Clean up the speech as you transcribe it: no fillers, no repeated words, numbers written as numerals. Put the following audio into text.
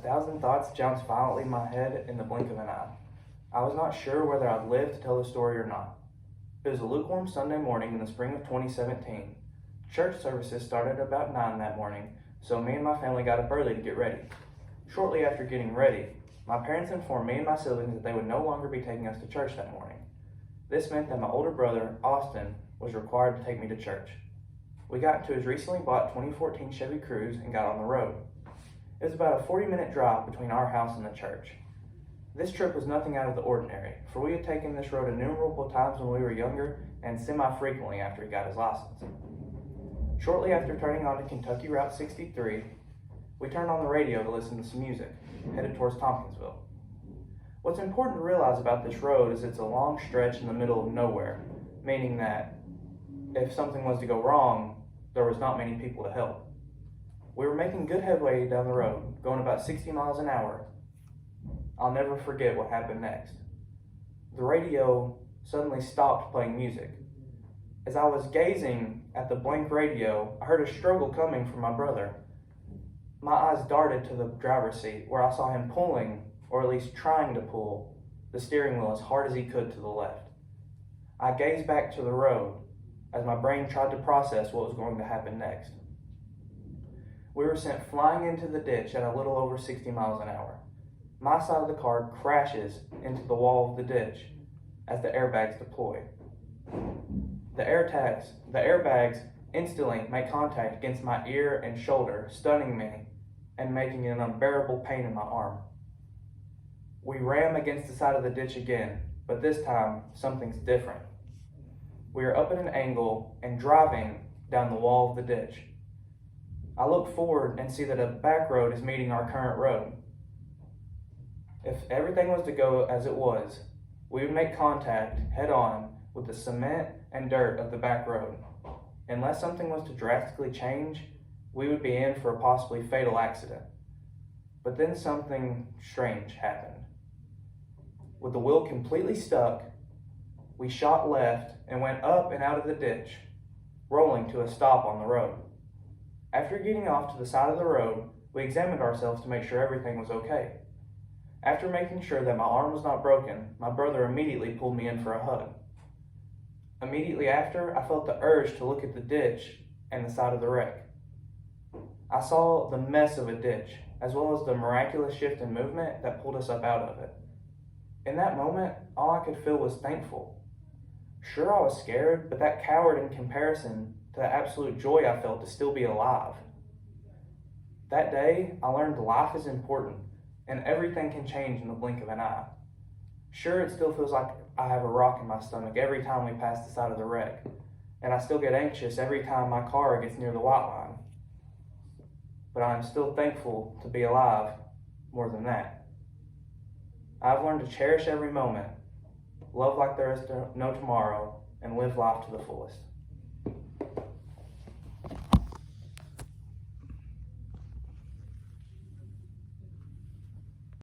1,000 thoughts jounced violently in my head in the blink of an eye. I was not sure whether I'd live to tell the story or not. It was a lukewarm Sunday morning in the spring of 2017. Church services started about 9 that morning, so me and my family got up early to get ready. Shortly after getting ready, my parents informed me and my siblings that they would no longer be taking us to church that morning. This meant that my older brother, Austin, was required to take me to church. We got into his recently bought 2014 Chevy Cruze and got on the road. It was about a 40-minute drive between our house and the church. This trip was nothing out of the ordinary, for we had taken this road innumerable times when we were younger and semi-frequently after he got his license. Shortly after turning onto Kentucky Route 63, we turned on the radio to listen to some music, headed towards Tompkinsville. What's important to realize about this road is it's a long stretch in the middle of nowhere, meaning that if something was to go wrong, there was not many people to help. We were making good headway down the road, going about 60 miles an hour. I'll never forget what happened next. The radio suddenly stopped playing music. As I was gazing at the blank radio, I heard a struggle coming from my brother. My eyes darted to the driver's seat, where I saw him pulling, or at least trying to pull, the steering wheel as hard as he could to the left. I gazed back to the road as my brain tried to process what was going to happen next. We were sent flying into the ditch at a little over 60 miles an hour. My side of the car crashes into the wall of the ditch as the airbags deploy. The airbags instantly make contact against my ear and shoulder, stunning me and making an unbearable pain in my arm. We ram against the side of the ditch again, but this time something's different. We are up at an angle and driving down the wall of the ditch. I look forward and see that a back road is meeting our current road. If everything was to go as it was, we would make contact head on with the cement and dirt of the back road. Unless something was to drastically change, we would be in for a possibly fatal accident. But then something strange happened. With the wheel completely stuck, we shot left and went up and out of the ditch, rolling to a stop on the road. After getting off to the side of the road, we examined ourselves to make sure everything was okay. After making sure that my arm was not broken, my brother immediately pulled me in for a hug. Immediately after, I felt the urge to look at the ditch and the side of the wreck. I saw the mess of a ditch, as well as the miraculous shift in movement that pulled us up out of it. In that moment, all I could feel was thankful. Sure, I was scared, but that cowered in comparison to the absolute joy I felt to still be alive. That day, I learned life is important, and everything can change in the blink of an eye. Sure, it still feels like I have a rock in my stomach every time we pass the side of the wreck, and I still get anxious every time my car gets near the white line. But I'm still thankful to be alive more than that. I've learned to cherish every moment, love like there is no tomorrow, and live life to the fullest.